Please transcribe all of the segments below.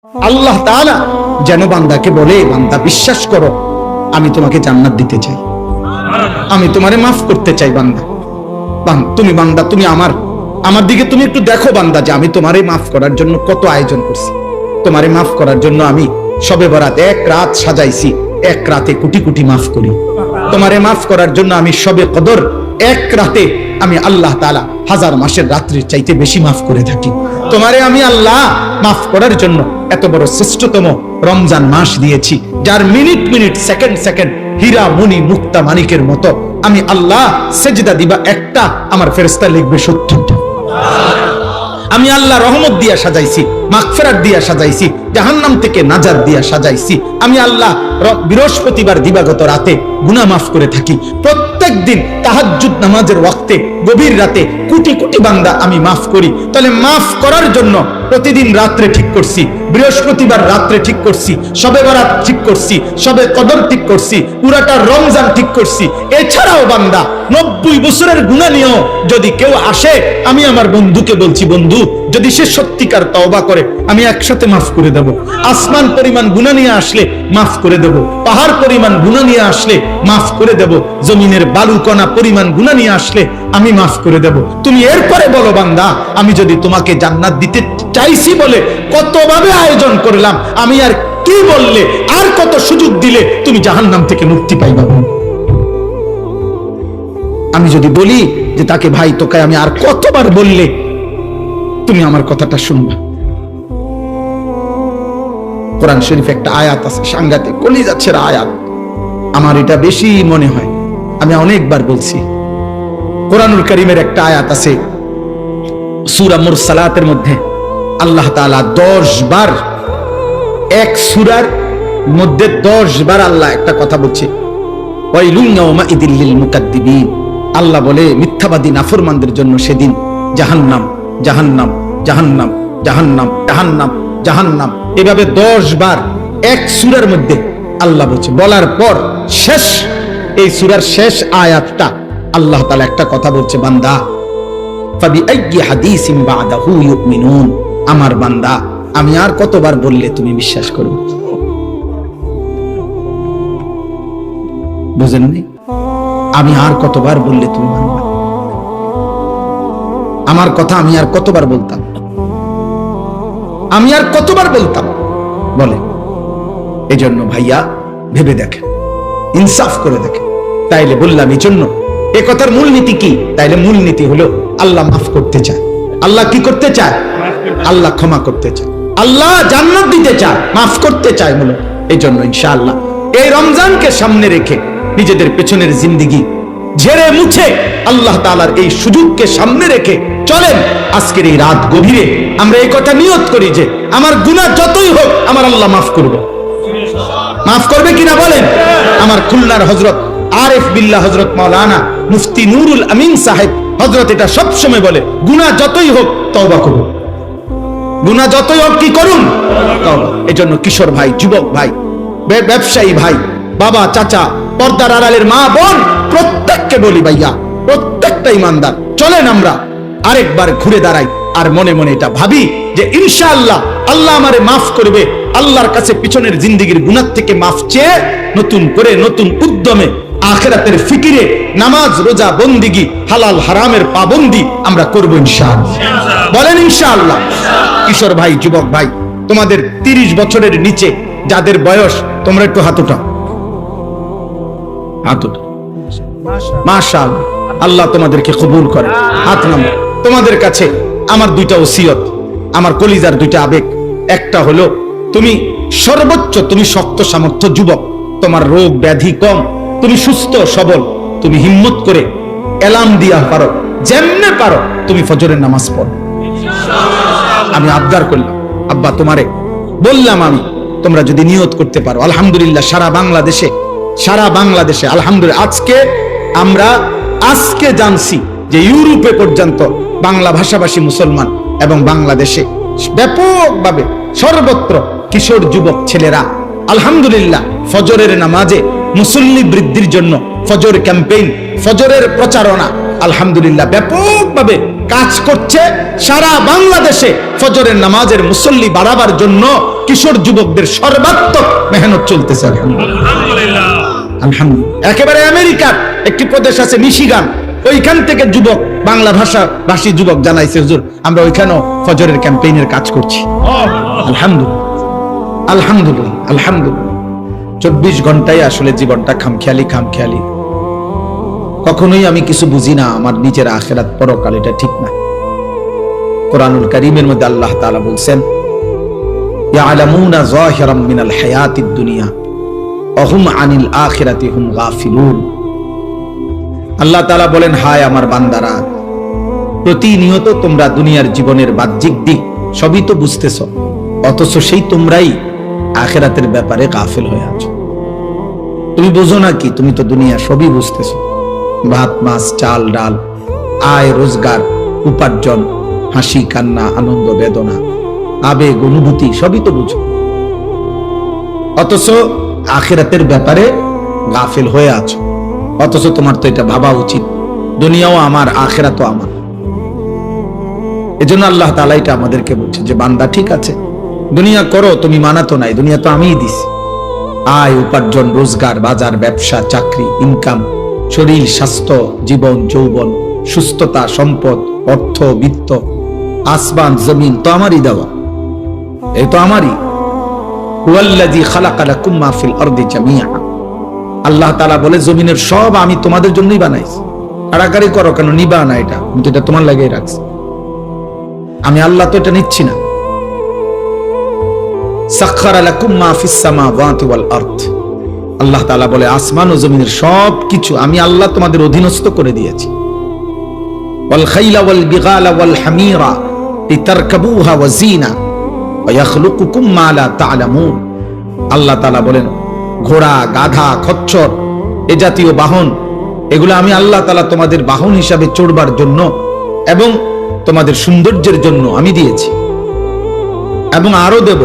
আল্লাহ তাআলা যেন বান্দাকে বলে, বান্দা বিশ্বাস করো আমি তোমাকে জান্নাত দিতে চাই, আমি তোমারে মাফ করতে চাই। বান্দা তুমি বান্দা তুমি আমার দিকে তুমি একটু দেখো বান্দা, যে আমি তোমারে মাফ করার জন্য কত আয়োজন করছি। তোমারে মাফ করার জন্য আমি শবে বরাত এক রাত সাজাইছি, এক রাতে কোটি কোটি মাফ করি। তোমারে মাফ করার জন্য আমি শবে কদর এক রাতে আমি আল্লাহ তাআলা হাজার মাসের রাত্রির চাইতে বেশি মাফ করে থাকি। তোমারে আমি আল্লাহ মাফ করার জন্য এত বড় শ্রেষ্ঠতম রমজান মাস দিয়েছি, যার মিনিট মিনিট সেকেন্ড সেকেন্ড হীরা মণি মুক্তা মানিকের মতো আমি আল্লাহ সেজদা দিবা একটা, আমার ফেরেশতা লিখবে 70টা। আমি আল্লাহ রহমত দিয়া সাজাইছি, মাগফিরাত দিয়া সাজাইছি, জাহান্নাম থেকে নাজাত দিয়া সাজাইছি। আমি আল্লাহ বৃহস্পতিবার দিবাগত রাতে গুনাহ মাফ করে থাকি। প্রত্যেক দিন তাহাজ্জুদ নামাজের ওয়াক্তে গভীর রাতে কোটি কোটি বান্দা আমি মাফ করি। তাহলে মাফ করার জন্য প্রতিদিন রাত্রে ঠিক করছি, বৃহস্পতিবার রাত্রে ঠিক করছি, শবে বরাত ঠিক করছি, শবে কদর ঠিক করছি, পুরাটা রমজান ঠিক করছি। এছাড়াও বান্দা 90 বছরের গুনাহ নিয়েও যদি কেউ আসে, আমি আমার বন্ধুকে বলছি, বন্ধু যদি সে সত্যিকার তওবা করে আমি একসাথে মাফ করে দেব। আসমান পরিমাণ গুনাহ নিয়ে আসলে মাফ করে দেব, পাহাড় পরিমাণ গুনাহ নিয়ে আসলে মাফ করে দেব, জমিনের বালুকণা পরিমাণ গুনাহ নিয়ে আসলে আমি মাফ করে দেব। তুমি এরপরে বলো বান্দা, আমি যদি তোমাকে জান্নাত দিতে চাইছি বলে কতভাবে আয়োজন করলাম, আমি আর কি বললে, আর কত সুযোগ দিলে তুমি জাহান্নাম থেকে মুক্তি পাইবা। আমি যদি বলি যে তাকে ভাই তোকে আমি আর কতবার বললে তুমি আমার কথাটা শুনবা। কোরআন শরীফ একটা আয়াত আছে, সাংঘাতিক কলিজা ছেঁড়া আয়াত, আমার এটা বেশি মনে হয়, আমি অনেকবার বলছি। কোরআনুল কারীমের একটা আয়াত আছে সূরা মুরসালাতের মধ্যে, আল্লাহ তাআলা 10 বার, এক সূরার মধ্যে 10 বার আল্লাহ একটা কথা বলছে, ওয়াইলুন ইয়াউমাইযিল লিল মুকাদ্দিবিন। আল্লাহ বলে মিথ্যাবাদী নাফরমানদের জন্য সেদিন জাহান্নাম জাহান্নাম জাহান্নাম জাহান্নাম জাহান্নাম জাহান্নাম, এভাবে 10 বার এক সূরার মধ্যে আল্লাহ বলছে। বলার পর শেষ, এই সূরার শেষ আয়াতটা আল্লাহ তাআলা একটা কথা বলছে, বান্দা ফাবিআইয়ি হাদিসিন বাদাহু ইউমিনুন, আমার বান্দা আমি আর কতবার বললে তুমি বিশ্বাস করবে। বুঝেননি? আমি আর কতবার বললে তুমি মানবে? আমার কথা আমি আর কতবার বলতাম, আমি আর কতবার বলতাম বলে। এজন্য ভাইয়া ভেবে দেখেন, ইনসাফ করে দেখেন। তাইলে বললাম এই জন্য এ কথার মূলনীতি কি? তাইলে মূলনীতি হলো আল্লাহ মাফ করতে চায়। আল্লাহ কি করতে চায়? আল্লাহ ক্ষমা করতে চায়, আল্লাহ জান্নাত দিতে চায়, মাফ করতে চায় মূলত। এই জন্য ইনশাআল্লাহ এই রমজানকে সামনে রেখে নিজেদের পেছনের জিন্দেগি ঝেড়ে মুছে আল্লাহ তাআলার এই সুযোগকে সামনে রেখে চলেন আজকের এই রাত গভীরে আমরা এই কথা নিয়ত করি যে আমার গুনাহ যতই হোক আমার আল্লাহ মাফ করবে। মাফ করবে কিনা বলেন? আমার খুলনার হযরত আরিফ বিল্লাহ হযরত মাওলানা মুফতি নুরুল আমিন সাহেব হযরত এটা সব সময় বলে, গুনাহ যতই হোক তওবা করুন, গুনাহ যতই হোক কি করুন? তওবা। এজন্য কিশোর ভাই, যুবক ভাই, ব্যবসায়ী ভাই, বাবা, চাচা, পর্দার আড়ালের মা বোন, প্রত্যেককে বলি ভাইয়া, প্রত্যেকটা ইমানদার চলেন আমরা আরেকবার ঘুরে দাঁড়াই আর মনে মনে এটা ভাবি যে ইনশাআল্লাহ আল্লাহ আমারে মাফ করবে। আল্লাহর কাছে পিছনের জিন্দেগির গুনাহ থেকে মাফ চেয়ে নতুন করে নতুন উদ্যমে আখিরাতের ফিকিরে নামাজ, রোজা, বন্দেগী, হালাল হারামের পাবন্দি আমরা করব ইনশাআল্লাহ। বলেন ইনশাআল্লাহ। কিশোর ভাই, যুবক ভাই, তোমাদের 30 বছরের নিচে যাদের বয়স, তোমরা একটু হাত উঠাও, হাত উঠাও। মাশাআল্লাহ, আল্লাহ তোমাদেরকে কবুল করে। হাত নামাও। তোমাদের কাছে আমার 2টা ওসিয়ত, আমার কলিজার 2টা আবেগ। একটা হলো তুমি সর্বোচ্চ, তুমি শক্ত সামর্থ্য যুবক, তোমার রোগ ব্যাধি কম, তুমি সুস্থ সবল, তুমি হিম্মত করে এলাম দিয়া পারো, যেমনে পারো তুমি ফজরের নামাজ পড়ো। আমি আবদার করলাম, আব্বা তোমারে বললাম, আমি তোমরা যদি নিয়ত করতে পারো, আলহামদুলিল্লাহ সারা বাংলাদেশে আলহামদুলিল্লাহ আজকে জানছি যে ইউরোপে পর্যন্ত বাংলা ভাষাভাষী মুসলমান এবং বাংলাদেশে ব্যাপকভাবে সর্বত্র কিশোর যুবক ছেলেরা আলহামদুলিল্লাহ ফজরের নামাজে মুসল্লি বৃদ্ধির জন্য ফজর ক্যাম্পেইন, ফজরের প্রচারণা আলহামদুলিল্লাহ ব্যাপকভাবে কাজ করছে সারা বাংলাদেশে ফজরের নামাজের মুসল্লি বাড়াবার জন্য কিশোর যুবকদের সর্বাত্মক মেহনত চলতেছে। আলহামদুলিল্লাহ। একেবারে আমেরিকার একটি প্রদেশ আছে মিশিগান, ওইখান থেকে যুবক, বাংলা ভাষী যুবক জানাইছে, হুজুর আমরা ওইখানেও ফজরের ক্যাম্পেইনের কাজ করছি। আলহামদুলিল্লাহ, আলহামদুলিল্লাহ, আলহামদুলিল্লাহ। 24 ঘন্টায় আসলে জীবনটা খামখেয়ালি। কখনোই আমি কিছু বুঝি না, আমার নিজের আখিরাত পরকাল এটা ঠিক না। কোরআনুল কারীমের মধ্যে আল্লাহ তাআলা বলছেন, ইয়ালামুনা যাহিরাম মিনাল হায়াতিদ দুনিয়া ওয়া হুম আনিল আখিরাতি হুম গাফিলুন। আল্লাহ তাআলা বলেন, হায় আমার বান্দারা, প্রতিনিয়ত তোমরা দুনিয়ার জীবনের বাহ্যিক দিক সবই তো বুঝতেছো, অথচ সেই তোমরাই আখিরাতের ব্যাপারে গাফিল হয়ে আছো। তুমি বুঝো না কি? তুমি তো দুনিয়া সবই বুঝতেছো, ভাত মাছ চাল ডাল, আয় রোজগার, উপার্জন, হাসি কান্না, আনন্দ বেদনা, আবেগ অনুভূতি সবই তো বুঝো, অথচ আখিরাতের ব্যাপারে গাফিল হয়ে আছো। অথচ তোমার তো এটা ভাবা উচিত, দুনিয়াও আমার, আখিরাতও আমার। এজন্য আল্লাহ তাআলা এটা আমাদেরকে বলছে যে বান্দা ঠিক আছে, দুনিয়া করো, তুমি মানাতো নাই, দুনিয়া তো আমিই দিছি। আয় উপার্জন, রোজগার, বাজার, ব্যবসা, চাকরি, ইনকাম, শরীর, স্বাস্থ্য, জীবন, যৌবন, সুস্থতা, সম্পদ, অর্থ, বিত্ত, আসমান জমিন তো আমারই দেওয়া, এই তো আমারই। হুয়াল্লাযী খালাকা লাকুম মা ফিল আরদি জামিআ। আল্লাহ তাআলা বলে, জমিনের সব আমি তোমাদের জন্যই বানাইছি। কাড়াকাড়ি করো কেন? নিবা না, এটা আমি তো এটা তোমার লাগিয়ে রাখছি। আমি আল্লাহ তো এটা নিচ্ছি না। সাখখারা লাকুম মা ফিস সামাওয়াতি ওয়াল আরদ। আল্লাহ তাআলা বলে, আসমান ও জমিনের সব কিছু আমি আল্লাহ তোমাদের অধীনস্থ করে দিয়েছি। ওয়াল খাইলা ওয়াল বিগালা ওয়াল হামিরা লিতারকাবুহা ওয়া জিনা ওয়া ইয়াখলুকুকুম মা লা তা'লামুন। আল্লাহ তাআলা বলেন, ঘোড়া, গাধা, খচ্চর, এ জাতীয় বাহন, এগুলো আমি আল্লাহ তাআলা তোমাদের বাহন হিসাবে চড়বার জন্য এবং তোমাদের সৌন্দর্যের জন্য আমি দিয়েছি, এবং আরো দেব।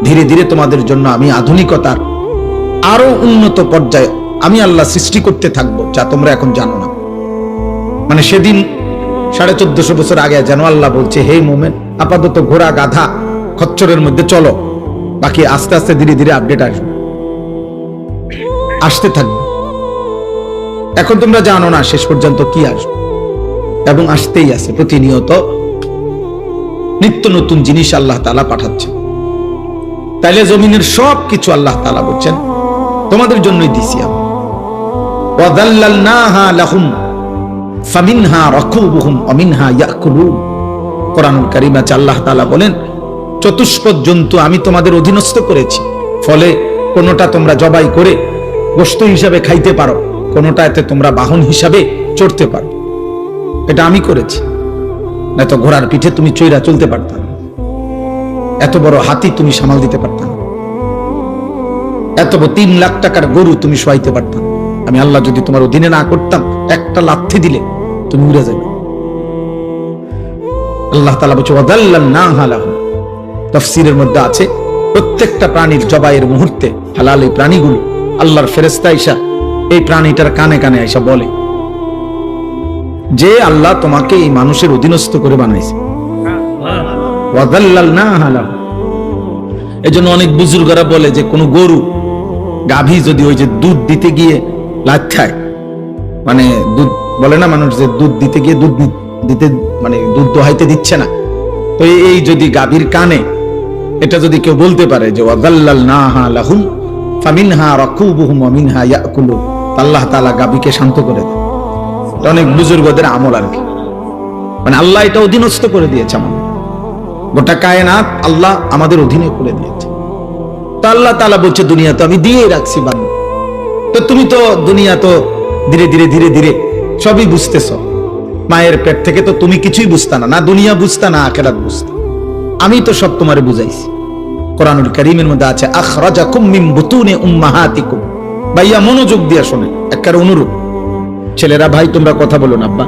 ধীরে ধীরে তোমাদের জন্য আমি আধুনিকতার আরো উন্নত পর্যায়ে আমি আল্লাহ সৃষ্টি করতে থাকবো, যা তোমরা এখন জানো না। মানে সেদিন 1450 বছর আগে যেন আল্লাহ বলছে, হে মোমেন, আপাতত ঘোড়া, গাধা, খচ্চরের মধ্যে চলো, বাকি আস্তে আস্তে ধীরে ধীরে আপডেট আসতে থাকবে। এখন তোমরা জানো না শেষ পর্যন্ত কি আসবে, এবং আসতেই আছে। প্রতিনিয়ত নিত্য নতুন জিনিস আল্লাহ তাআলা পাঠাচ্ছে। তাইলে জমিনের সব কিছু আল্লাহ তাআলা বলছেন তোমাদের জন্যই দিছি আমি। ওয়াযাল্লালনাহা লাহুম ফামিনহা রাকুবুহুম ওয়া মিনহা ইয়াকুলুন। কোরআনুল কারীমে আল্লাহ তাআলা বলেন, চতুষ্পদ জন্তু আমি তোমাদের অধীনস্থ করেছি, ফলে কোনটা তোমরা জবাই করে গোশত হিসাবে খাইতে পারো, কোনটাতে তোমরা বাহন হিসাবে চড়তে পারো। এটা আমি করেছি, না তো ঘোড়ার পিঠে তুমি চইরা চলতে পারতাম না, এত বড় হাতি তুমি সামাল দিতে পারতাম না, এত বড় 3 লাখ টাকার গরু তুমি শোয়াইতে পারতাম। আমি আল্লাহ যদি তোমার অধীনে না করতাম, একটা লাথি দিলে তুমি উড়ে যাবে। আল্লাহ তাআলা বলছে, ওয়াযাল্লালনাহা লাহুম। তাফসীরের মধ্যে আছে, প্রত্যেকটা প্রাণীর জবাইয়ের মুহূর্তে হালাল এই প্রাণীগুলো আল্লাহর ফেরেশতা আইসা এই প্রাণীটার কানে কানে আইসা বলে যে আল্লাহ তোমাকে এই মানুষের অধীনস্থ করে বানাইছে। ওয়াযাল্লালনাহা লাহুম। এজন্য অনেক বুজুর্গরা বলে যে কোন গরু, গাভী যদি ওই যে দুধ দিতে গিয়ে লাথ খায়, মানে দুধ বলে না মানুষ, যে দুধ দিতে গিয়ে দুধ দিতে মানে দুধ দোহাইতে দিচ্ছে না, তো এই যদি গাভীর কানে এটা যদি কেউ বলতে পারে যে ওয়াযাল্লালনাহা লাহুম ফামিনহা রাকুবুহুম ওয়া মিনহা ইয়াকুলুন, আল্লাহ তাআলা গাভীকে শান্ত করে দেয়। এটা অনেক বুজুর্গদের আমল আর কি, মানে আল্লাহ এটা অধীনস্থ করে দিয়েছে আমাদের, গোটা কায়নাত আল্লাহ আমাদের অধীনে করে দিয়েছে। তো আল্লাহ তাআলা বলছে, দুনিয়া তো আমি দিয়ে রাখছি বান্দা, তো তুমি তো দুনিয়া তো ধীরে ধীরে ধীরে ধীরে সবই বুঝতেছো। মায়ের পেট থেকে তো তুমি কিছুই বুঝতা না, না দুনিয়া বুঝতা না আখিরাত বুঝতা, আমি তো সব তোমারে বুঝাইছি। কোরআনুল কারীমের মধ্যে আছে, আখরাজাকুম মিন বুতুনি উম্মাহাতিকুম। ভাইয়া মনোযোগ দিয়ে শোনেন, একবার অনুরোধ, ছেলেরা ভাই তোমরা কথা বলো না, আব্বা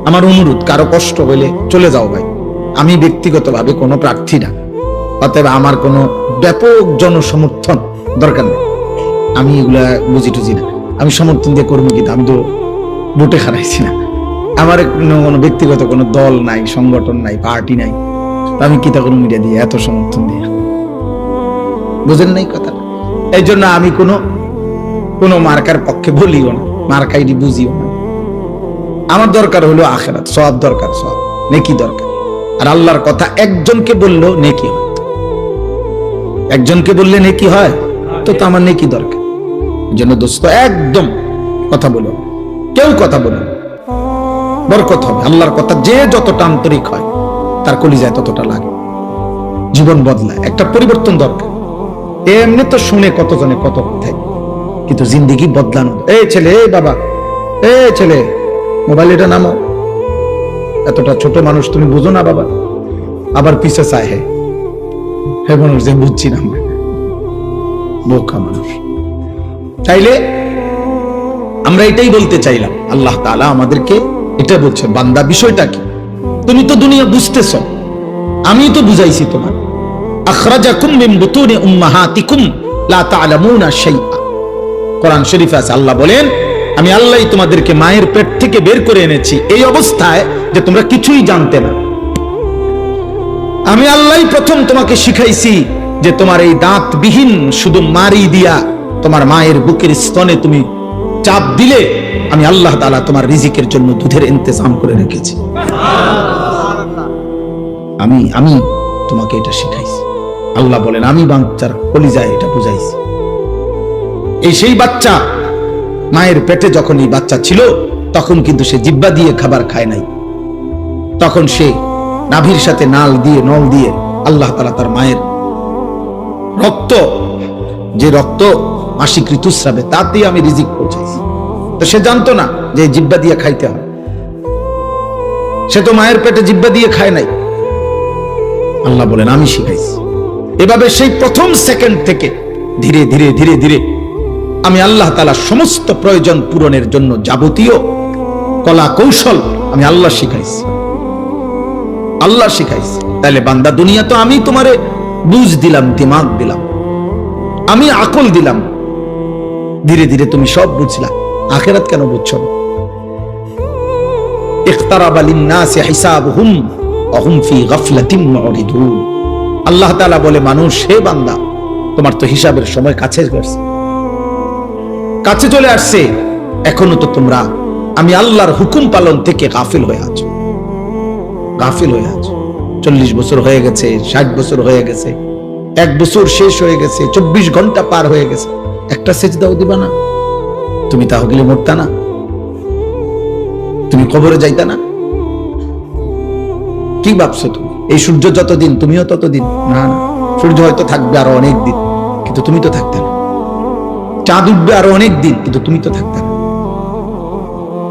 আমার অনুরোধ, কারো কষ্ট হইলে চলে যাও ভাই। আমি ব্যক্তিগতভাবে কোনো প্রার্থী না, অতএব আমার কোনো ব্যাপক জনসমর্থন দরকার নেই, আমি এগুলা বুঝি টুঝি না। আমি সমর্থন দিয়ে করবো, কিন্তু আমি তো ভোটে হারাইছি না, আমার কোনো ব্যক্তিগত কোনো দল নাই, সংগঠন নাই, পার্টি নাই, আমি কি তা কোনো মিডিয়া দিয়ে এত সমর্থন দিয়ে, বুঝেন নাই কথা। এই জন্য আমি কোনো মার্কার পক্ষে বলিও না, মার্কাইডি বুঝিও না। আমার দরকার হলো আখিরাত, সওয়াব দরকার, সওয়াব নেকি দরকার। আর আল্লাহর কথা একজনকে বললেও নেকি হয়, একজনকে বললে নেকি হয়, তো আমার নেকি দরকার। এই জন্য দোস্ত একদম কথা বলো, কেউ কথা বলো, বরকত হবে। আল্লাহর কথা যে যতটা আন্তরিক হয় তার কলিজায় ততটা লাগে, জীবন বদলায়, একটা পরিবর্তন দরকার। এমনি তো শুনে কতজনে কত কথাই, কিন্তু জিন্দেগি বদলানো। এই ছেলে, এই বাবা, এই ছেলে, মোবাইল এটা নামো, এতটা ছোট মানুষ তুমি বুঝো না বাবা, আবার পিছে চায় হে মানুষ যে বুঝছি না, বোকা মানুষ। তাইলে আমরা এটাই বলতে চাইলাম, আল্লাহ তাআলা আমাদেরকে এটা বলছে, বান্দা বিষয়টা কি, তুমি তো দুনিয়া বুঝতেছ, আমি তো বুঝাইছি তোমার। আখরাজাকুম মিন বুতুনি উম্মাহাতিকুম লা তা'লামুনা শাইআ, কোরআন শরীফে আছে, আল্লাহ বলেন আমি আল্লাহই তোমাদেরকে মায়ের পেট থেকে বের করে এনেছি এই অবস্থায় যে তোমরা কিছুই জানতে না। আমি আল্লাহই প্রথম তোমাকে শিখাইছি যে তোমার এই দাঁতবিহীন শুধু মারি দিয়া তোমার মায়ের বুকের স্তনে তুমি চাপ দিলে আমি আল্লাহ তাআলা তোমার রিজিকের জন্য দুধের ইন্তজাম করে রেখেছি। আমি তোমাকে এটা শিখাইছি। আল্লাহ বলেন আমি বাচ্চার কলিজায় এটা বুঝাইছি। এই সেই বাচ্চা মায়ের পেটে যখন এই বাচ্চা ছিল তখন কিন্তু সে জিহ্বা দিয়ে খাবার খায় নাই, তখন সে নাভির সাথে নল দিয়ে আল্লাহ তাআলা তার মায়ের রক্ত, যে রক্ত মাসিক ঋতুস্রাবে, তার দিয়ে আমি রিজিক পৌঁছাইছি। তো সে জানতো না যে জিহ্বা দিয়ে খাইতে হয়, সে তো মায়ের পেটে জিহ্বা দিয়ে খায় নাই। আল্লাহ বলেন আমি শিখাইছি। এভাবে সেই প্রথম সেকেন্ড থেকে ধীরে ধীরে ধীরে ধীরে আমি আল্লাহ তাআলা সমস্ত প্রয়োজন পূরণের জন্য যাবতীয় কলা কৌশল আমি আল্লাহ শিখাইছি, আল্লাহ শিখাইছি। তাহলে বান্দা দুনিয়া তো আমি তোমারে বুঝ দিলাম, দিমাগ দিলাম, আমি আকল দিলাম, ধীরে ধীরে তুমি সব বুঝলা, আখিরাত কেন বুঝছো না? ইখতারাবা লিন-নাসি হিসাবুহুম ওয়া হুম ফি গাফলাতিন মুরিদুন। আল্লাহ তাআলা বলে, মানুষ, হে বান্দা, তোমার তো হিসাবের সময় কাছে চলে আসছে, এখনো তো তোমরা আমি আল্লাহর হুকুম পালন থেকে গাফিল হয়ে আছো, গাফিল হয়ে আছো। 40 বছর হয়ে গেছে, 60 বছর হয়ে গেছে, 1 বছর শেষ হয়ে গেছে, 24 ঘন্টা পার হয়ে গেছে, একটা সেজদাও দিবা না? তুমি তাহলে মরতা না? তুমি কবরে যাইতা না? কি ভাবছো তুমি? এই সূর্য যতদিন তুমিও ততদিন? না না, সূর্য হয়তো থাকবে আরো অনেক দিন, কিন্তু তুমি তো থাকতে না। চাঁদ উঠবে আরো অনেক দিন, কিন্তু তুমি তো থাকতে না।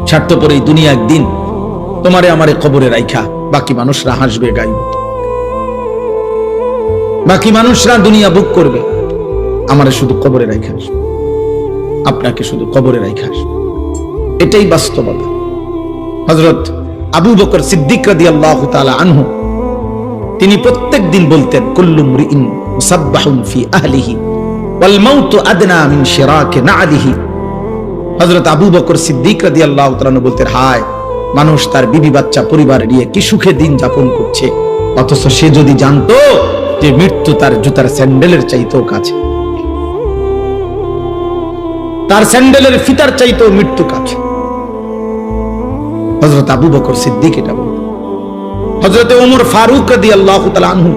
স্বার্থপর এই দুনিয়া একদিন তোমারে আমারে কবরে রাইখা বাকি মানুষরা হাসবে, গাইবে, বাকি মানুষরা দুনিয়া বুক করবে, আমারে শুধু কবরে রাইখা আসবে, আপনাকে শুধু কবরে রাইখা আসবে। এটাই বাস্তবতা। হযরত আবু বকর সিদ্দিক রাদিয়াল্লাহু তাআলা আনহু তিনি প্রত্যেক দিন বলতেন, কুল্লু মুরিইন মুসাব্বাহুন ফি আহলিহি ওয়াল মাউতু আদনা মিন শিরাকি না'লিহি। হযরত আবু বকর সিদ্দিক রাদিয়াল্লাহু তাআলা বলতেন, হায় মানুষ তার বিবি বাচ্চা পরিবার নিয়ে কি সুখে দিন যাপন করছে, অথচ সে যদি জানতো যে মৃত্যু তার জুতার স্যান্ডেলের চাইতেও কাছে, তার স্যান্ডেলের ফিতার চাইতেও মৃত্যু কাছে। হযরত আবু বকর সিদ্দিক এটা বলতেন। হযরত ওমর ফারুক রাদিয়াল্লাহু তাআলা আনহু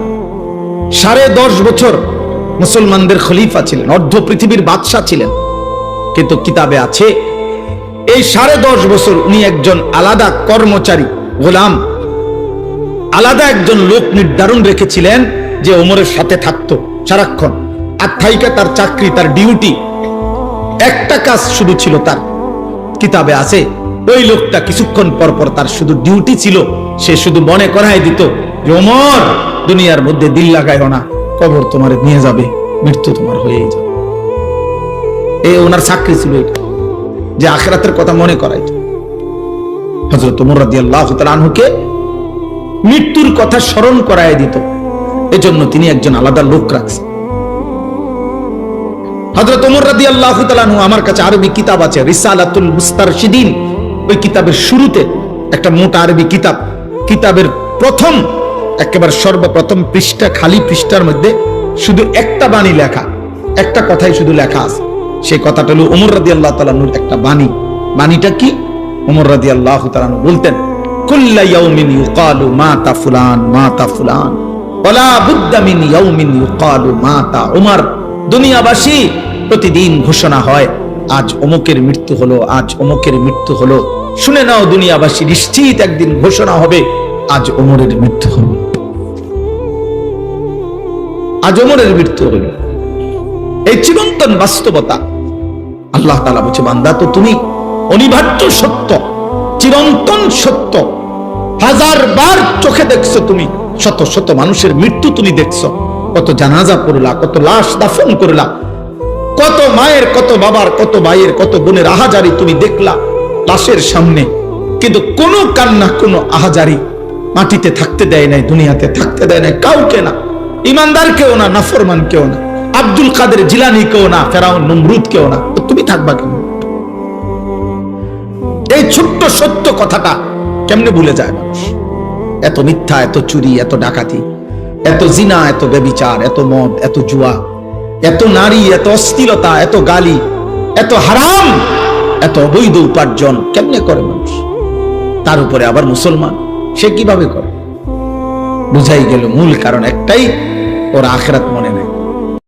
10.5 বছর মুসলমানদের খলিফা ছিলেন, অর্ধ পৃথিবীর বাদশা ছিলেন, কিন্তু কিতাবে আছে এই 10.5 বছর উনি একজন আলাদা কর্মচারী, গোলাম, আলাদা একজন লোক নির্ধারণ রেখেছিলেন যে ওমরের সাথে থাকতো সারাক্ষণ। আর থাইকা তার চাকরি, তার ডিউটি, একটা কাজ শুধু ছিল তার, কিতাবে আছে ওই লোকটা কিছুক্ষণ পর পর তার শুধু ডিউটি ছিল, সে শুধু মনে করায় দিত যে ওমর, দুনিয়ার মধ্যে দিল লাগাইও না, কবর তোমার নিয়ে যাবে, মৃত্যু তোমার হয়েই যাবে। এই ওনার চাকরি ছিল এটা, যে আখিরাতের কথা মনে করাইত। হযরত ওমর রাদিয়াল্লাহু তাআলা আনহুকে মৃত্যুর কথা স্মরণ করায় দিত, এজন্য তিনি একজন আলাদা লোক রাখছেন। হযরত ওমর রাদিয়াল্লাহু তাআলা আনহু, আমার কাছে আরবি কিতাব আছে রিসালাতুল মুস্তারশিদিন, ওই কিতাবের শুরুতে একটা মোটা আরবি কিতাব, কিতাবের প্রথম একেবারে সর্বপ্রথম পৃষ্ঠা, খালি পৃষ্ঠার মধ্যে শুধু একটা বাণী লেখা, একটা কথাই শুধু লেখা আছে। সেই কথাটা হলো ওমর রাদিয়াল্লাহু তাআলা আনহুর একটা বাণী। বাণীটা কি? ওমর রাদিয়াল্লাহু তাআলা আনহু বলতেন, কুল্লা ইয়াউমিন ইউকালু মাতা ফুলান মাতা ফুলান ওয়ালা বুদ্দা মিন ইয়াউমিন ইউকালু মাতা উমর। দুনিয়াবাসী প্রতিদিন ঘোষণা হয় আজ অমুকের মৃত্যু হলো, আজ অমুকের মৃত্যু হলো। শুনে নাও দুনিয়াবাসী, নিশ্চিত একদিন ঘোষণা হবে আজ ওমরের মৃত্যু হলো, আজ ওমরের মৃত্যু হলো। এই চিরন্তন বাস্তবতা। আল্লাহ তাআলা বলছে, বান্দা তো তুমি অনিবার্য সত্য, চিরন্তন সত্য, হাজার বার চোখে দেখছো তুমি, শত শত মানুষের মৃত্যু তুমি দেখছো, কত জানাজা পড়লা, কত লাশ দাফন করলা, কত মায়ের, কত বাবার, কত ভাইয়ের, কত বোনের আহাজারি তুমি দেখলা লাশের সামনে, কিন্তু কোনো কান্না, কোনো আহাজারি মাটিতে থাকতে দেয় নাই, দুনিয়াতে থাকতে দেয় নাই কাউকে, না ইমানদার কেউ না, নাফরমান কেউ না, আব্দুল কাদের জিলানি কেউ না, ফেরাউন নমরুদ কেউ না। তো তুমি থাকবা কেন? এই ছোট্ট সত্য কথাটা কেমনে ভুলে যায় মানুষ? এত মিথ্যা, এত চুরি, এত ডাকাতি, এত জিনা, এত ব্যভিচার, এত মদ, এত জুয়া, এত নারী, এত অশ্লীলতা, এত গালি, এত হারাম, এত অবৈধ উপার্জন কেমনে করে মানুষ? তার উপরে আবার মুসলমান, সে কিভাবে করে? বুঝাই গেল মূল কারণ একটাই, ওর আখিরাত মনে নেই।